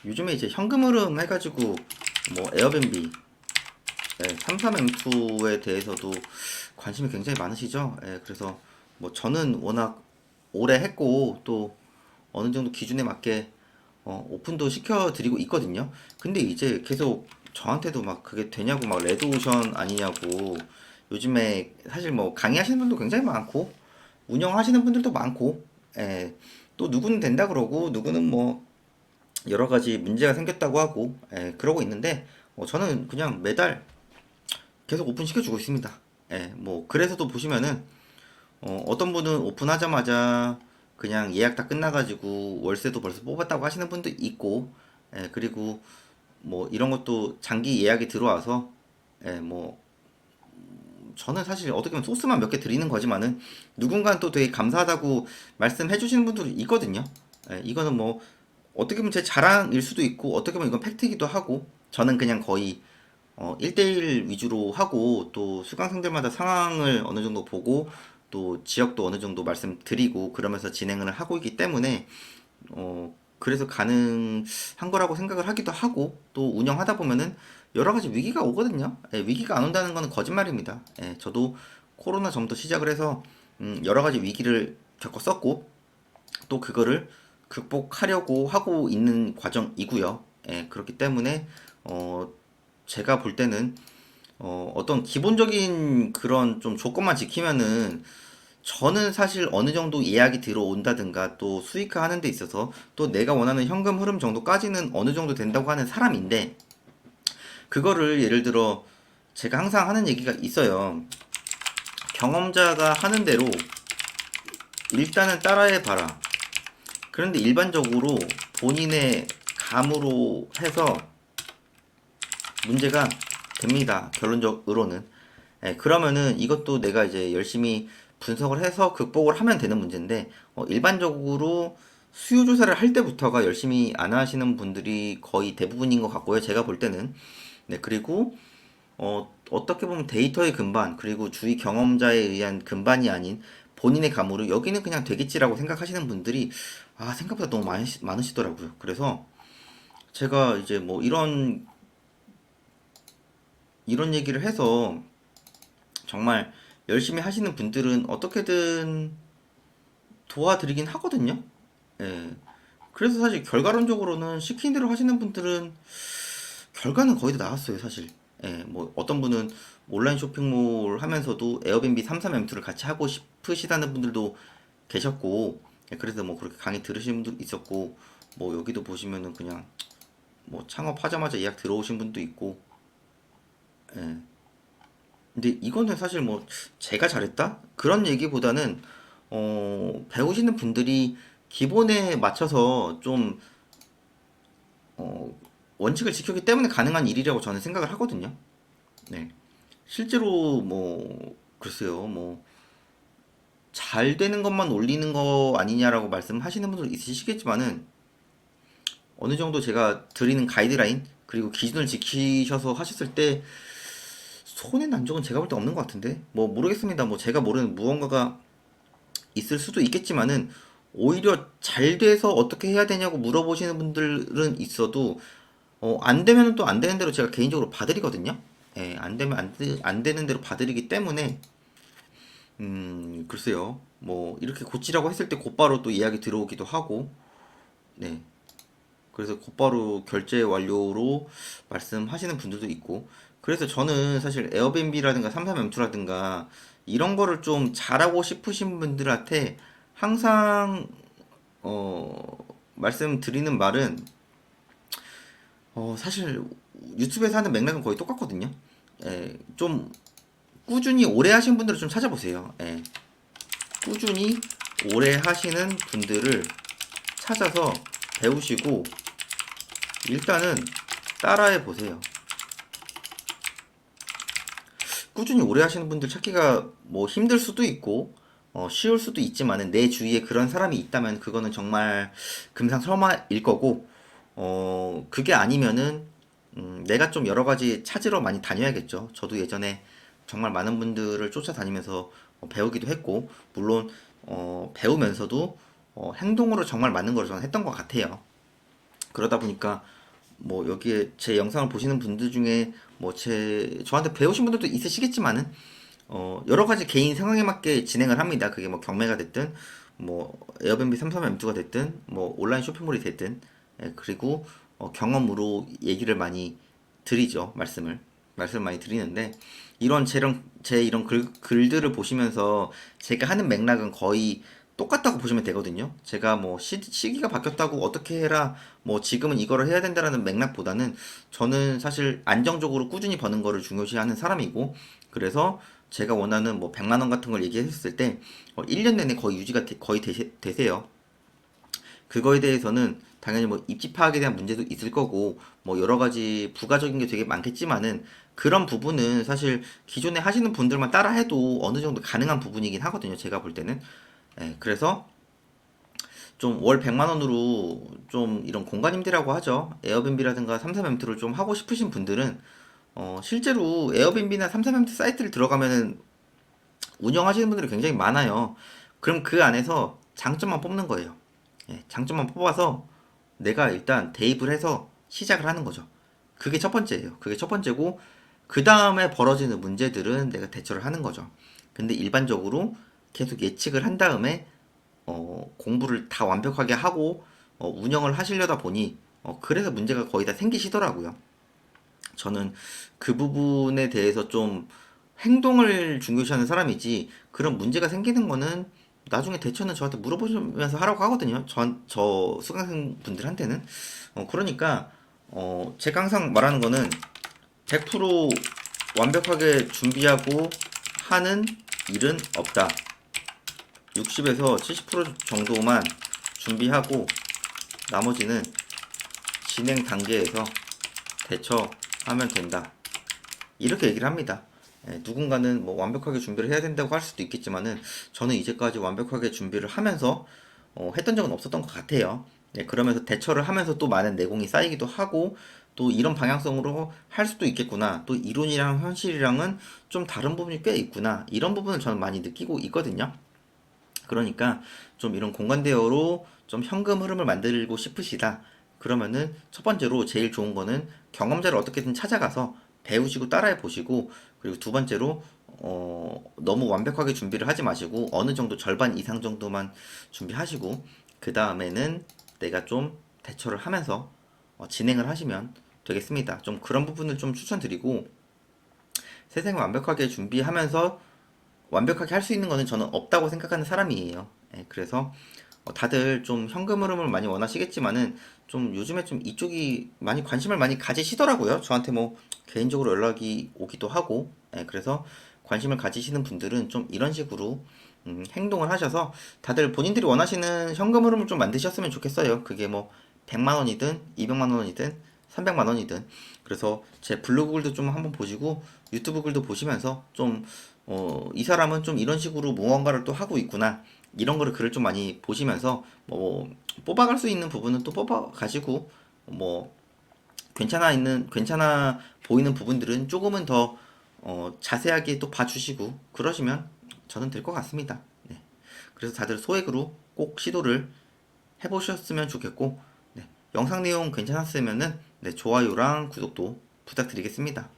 요즘에 이제 현금 흐름 해가지고 뭐 에어비앤비, 33M2에 대해서도 관심이 굉장히 많으시죠? 그래서 뭐 저는 워낙 오래 했고 또 어느 정도 기준에 맞게 오픈도 시켜드리고 있거든요. 근데 이제 계속 저한테도 막 그게 되냐고 막 레드오션 아니냐고 요즘에 사실 뭐 강의하시는 분도 굉장히 많고 운영하시는 분들도 많고 또 누구는 된다 그러고 누구는 뭐 여러 가지 문제가 생겼다고 하고 그러고 있는데 저는 그냥 매달 계속 오픈시켜주고 있습니다. 뭐 그래서도 보시면은 어떤 분은 오픈하자마자 그냥 예약 다 끝나가지고 월세도 벌써 뽑았다고 하시는 분도 있고 그리고 뭐 이런 것도 장기 예약이 들어와서 뭐 저는 사실 어떻게 보면 소스만 몇 개 드리는 거지만은 누군가는 또 되게 감사하다고 말씀해 주시는 분들도 있거든요. 이거는 뭐 어떻게 보면 제 자랑일 수도 있고 어떻게 보면 이건 팩트이기도 하고 저는 그냥 거의 1대1 위주로 하고 또 수강생들마다 상황을 어느 정도 보고 또 지역도 어느 정도 말씀드리고 그러면서 진행을 하고 있기 때문에 그래서 가능한 거라고 생각을 하기도 하고 또 운영하다 보면은 여러 가지 위기가 오거든요. 위기가 안 온다는 거는 거짓말입니다. 저도 코로나 전부터 시작을 해서 여러 가지 위기를 겪었었고 또 그거를 극복하려고 하고 있는 과정이고요. 그렇기 때문에 어, 제가 볼 때는 어떤 기본적인 그런 좀 조건만 지키면은 저는 사실 어느 정도 예약이 들어온다든가 또 수익화 하는 데 있어서 또 내가 원하는 현금 흐름 정도까지는 어느 정도 된다고 하는 사람인데 그거를 예를 들어 제가 항상 하는 얘기가 있어요. 경험자가 하는 대로 일단은 따라해 봐라. 그런데 일반적으로 본인의 감으로 해서 문제가 됩니다. 결론적으로는. 그러면은 이것도 내가 이제 열심히 분석을 해서 극복을 하면 되는 문제인데, 일반적으로 수요 조사를 할 때부터가 열심히 안 하시는 분들이 거의 대부분인 것 같고요. 제가 볼 때는. 네, 그리고, 어떻게 보면 데이터의 근반, 그리고 주위 경험자에 의한 근반이 아닌 본인의 감으로 여기는 그냥 되겠지라고 생각하시는 분들이, 생각보다 너무 많으시더라고요. 그래서 제가 이제 뭐 이런 얘기를 해서 정말 열심히 하시는 분들은 어떻게든 도와드리긴 하거든요. 예. 그래서 사실 결과론적으로는 시킨 대로 하시는 분들은 결과는 거의 다 나왔어요, 사실. 뭐 어떤 분은 온라인 쇼핑몰 하면서도 에어비앤비 33M2를 같이 하고 싶으시다는 분들도 계셨고, 그래서 뭐 그렇게 강의 들으신 분도 있었고, 뭐 여기도 보시면은 그냥 뭐 창업하자마자 예약 들어오신 분도 있고, 예. 근데 이거는 사실 뭐 제가 잘했다? 그런 얘기보다는 배우시는 분들이 기본에 맞춰서 좀 원칙을 지켰기 때문에 가능한 일이라고 저는 생각을 하거든요. 네. 실제로 뭐 글쎄요. 뭐 잘 되는 것만 올리는 거 아니냐라고 말씀하시는 분들 있으시겠지만은 어느 정도 제가 드리는 가이드라인 그리고 기준을 지키셔서 하셨을 때 손해 난 적은 제가 볼 때 없는 것 같은데 뭐 모르겠습니다. 뭐 제가 모르는 무언가가 있을 수도 있겠지만은 오히려 잘 돼서 어떻게 해야 되냐고 물어보시는 분들은 있어도 안 되면 또 안 되는 대로 제가 개인적으로 봐드리거든요. 안 되면 안 되는 대로 봐드리기 때문에 글쎄요. 뭐 이렇게 고치라고 했을 때 곧바로 또 이야기 들어오기도 하고 네. 그래서 곧바로 결제 완료로 말씀하시는 분들도 있고 그래서 저는 사실 에어비앤비라든가 33M2라든가 이런 거를 좀 잘하고 싶으신 분들한테 항상 말씀드리는 말은 사실 유튜브에서 하는 맥락은 거의 똑같거든요. 좀 꾸준히 오래 하신 분들을 좀 찾아보세요. 꾸준히 오래 하시는 분들을 찾아서 배우시고 일단은 따라해 보세요. 꾸준히 오래 하시는 분들 찾기가 뭐 힘들 수도 있고 쉬울 수도 있지만은 내 주위에 그런 사람이 있다면 그거는 정말 금상첨화일 거고 그게 아니면은 내가 좀 여러 가지 찾으러 많이 다녀야겠죠. 저도 예전에 정말 많은 분들을 쫓아다니면서 배우기도 했고 물론 배우면서도 행동으로 정말 많은 걸 저는 했던 것 같아요. 그러다 보니까 뭐 여기에 제 영상을 보시는 분들 중에 뭐 저한테 배우신 분들도 있으시겠지만은 여러 가지 개인 상황에 맞게 진행을 합니다. 그게 뭐 경매가 됐든 뭐 에어비앤비 33M2가 됐든 뭐 온라인 쇼핑몰이 됐든 그리고 경험으로 얘기를 많이 드리죠. 말씀을 많이 드리는데 제 이런 글들을 보시면서 제가 하는 맥락은 거의 똑같다고 보시면 되거든요. 제가 뭐 시기가 바뀌었다고 어떻게 해라, 뭐 지금은 이거를 해야 된다라는 맥락보다는 저는 사실 안정적으로 꾸준히 버는 거를 중요시하는 사람이고, 그래서 제가 원하는 뭐 100만 원 같은 걸 얘기했을 때 1년 내내 거의 거의 되세요. 그거에 대해서는 당연히 뭐 입지 파악에 대한 문제도 있을 거고 뭐 여러 가지 부가적인 게 되게 많겠지만은 그런 부분은 사실 기존에 하시는 분들만 따라 해도 어느 정도 가능한 부분이긴 하거든요. 제가 볼 때는. 그래서 좀 월 100만 원으로 좀 이런 공간 임대라고 하죠. 에어비앤비라든가 33엠트를 좀 하고 싶으신 분들은 실제로 에어비앤비나 33엠트 사이트를 들어가면은 운영하시는 분들이 굉장히 많아요. 그럼 그 안에서 장점만 뽑는 거예요. 장점만 뽑아서 내가 일단 대입을 해서 시작을 하는 거죠. 그게 첫 번째예요. 그게 첫 번째고, 그 다음에 벌어지는 문제들은 내가 대처를 하는 거죠. 근데 일반적으로 계속 예측을 한 다음에 공부를 다 완벽하게 하고 운영을 하시려다 보니 그래서 문제가 거의 다 생기시더라고요. 저는 그 부분에 대해서 좀 행동을 중요시하는 사람이지, 그런 문제가 생기는 거는 나중에 대처는 저한테 물어보시면서 하라고 하거든요. 저 수강생 분들한테는. 그러니까 제가 항상 말하는 거는 100% 완벽하게 준비하고 하는 일은 없다. 60에서 70% 정도만 준비하고 나머지는 진행 단계에서 대처하면 된다. 이렇게 얘기를 합니다. 누군가는 뭐 완벽하게 준비를 해야 된다고 할 수도 있겠지만은 저는 이제까지 완벽하게 준비를 하면서 했던 적은 없었던 것 같아요. 그러면서 대처를 하면서 또 많은 내공이 쌓이기도 하고, 또 이런 방향성으로 할 수도 있겠구나. 또 이론이랑 현실이랑은 좀 다른 부분이 꽤 있구나. 이런 부분을 저는 많이 느끼고 있거든요. 그러니까 좀 이런 공간 대여로 좀 현금 흐름을 만들고 싶으시다. 그러면은 첫 번째로 제일 좋은 거는 경험자를 어떻게든 찾아가서 배우시고 따라해 보시고, 그리고 두 번째로 너무 완벽하게 준비를 하지 마시고 어느 정도 절반 이상 정도만 준비하시고, 그 다음에는 내가 좀 대처를 하면서 진행을 하시면 되겠습니다. 좀 그런 부분을 좀 추천드리고, 세상에 완벽하게 준비하면서 완벽하게 할 수 있는 거는 저는 없다고 생각하는 사람이에요. 그래서 다들 좀 현금 흐름을 많이 원하시겠지만은 좀 요즘에 좀 이쪽이 많이 관심을 많이 가지시더라고요. 저한테 뭐 개인적으로 연락이 오기도 하고. 그래서 관심을 가지시는 분들은 좀 이런 식으로 행동을 하셔서 다들 본인들이 원하시는 현금 흐름을 좀 만드셨으면 좋겠어요. 그게 뭐 100만 원이든 200만 원이든 300만 원이든. 그래서 제 블로그 글도 좀 한번 보시고 유튜브 글도 보시면서 좀 이 사람은 좀 이런 식으로 무언가를 또 하고 있구나. 이런 거를 글을 좀 많이 보시면서 뭐 뽑아갈 수 있는 부분은 또 뽑아 가지고 뭐 괜찮아 보이는 부분들은 조금은 더 자세하게 또 봐주시고 그러시면 저는 될 것 같습니다. 네. 그래서 다들 소액으로 꼭 시도를 해보셨으면 좋겠고, 네. 영상 내용 괜찮았으면은 네, 좋아요랑 구독도 부탁드리겠습니다.